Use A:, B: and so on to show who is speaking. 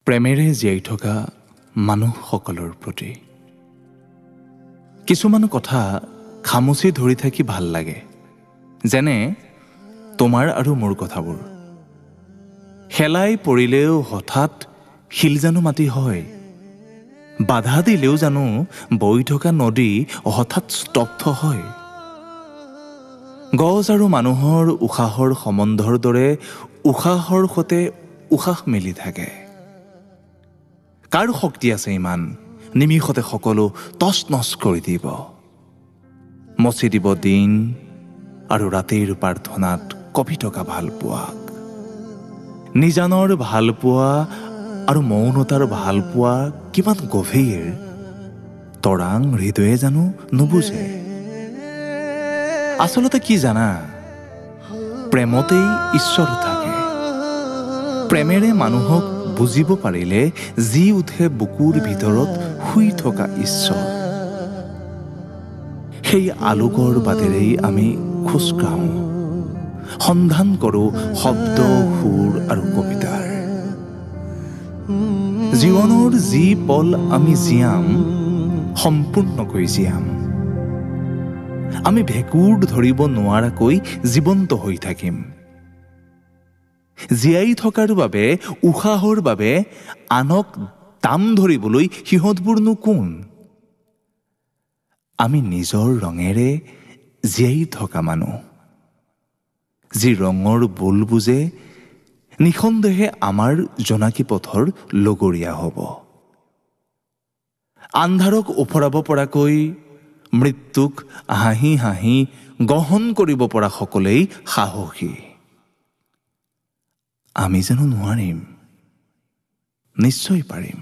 A: প্ৰেমেৰে জীয়াই থকা মানুহসকলৰ প্ৰতি কিছুমান কথা খামুচি ধৰি থাকি ভাল লাগে, যেনে তোমাৰ আৰু মোৰ কথাবোৰ। খেলাই পৰিলেও হঠাৎ শিল জানো মাটি হয়, বাধা দিলেও জানো বৈ থকা নদী হঠাৎ স্তব্ধ হয়। গছ আৰু মানুহৰ উশাহৰ সম্বন্ধৰ দৰে উশাহৰ সৈতে উশাহ মেলি থাকে। কাৰ শক্তি আছে ইমান নিমিষতে সকলো তছ নছ কৰি দিব, মচি দিব দিন আৰু ৰাতিৰ প্ৰাৰ্থনাত কঁপি থকা ভালপোৱাক। নিজানৰ ভালপোৱা আৰু মৌনতাৰ ভালপোৱা কিমান গভীৰ তৰাং হৃদয়ে জানো নুবুজে। আচলতে কি জানা, প্ৰেমতেই ঈশ্বৰ থাকে। প্ৰেমেৰে মানুহক বুজিব পাৰিলে যি উঠে বুকুৰ ভিতৰত শুই থকা ঈশ্বৰ। সেই আলোকৰ বাটেৰেই আমি খোজকাঢ়োঁ, সন্ধান কৰোঁ শব্দ, সুৰ আৰু কবিতাৰ। জীৱনৰ যি পল আমি জীয়াম, সম্পূৰ্ণকৈ জীয়াম। আমি ভেঁকুৰ ধৰিব নোৱাৰাকৈ জীৱন্ত হৈ থাকিম। জীয়াই থকাৰ বাবে, উশাহৰ বাবে আনক দাম ধৰিবলৈ সিহঁতবোৰনো কোন? আমি নিজৰ ৰঙেৰে জীয়াই থকা মানুহ। যি ৰঙৰ বোল বুজে নিঃসন্দেহে আমাৰ জোনাকী পথৰ লগৰীয়া হ'ব। আন্ধাৰক ওফৰাব পৰাকৈ, মৃত্যুক হাঁহি হাঁহি গ্ৰহণ কৰিব পৰা সকলেই সাহসী। আমি জানো নোৱাৰিম? নিশ্চয় পাৰিম।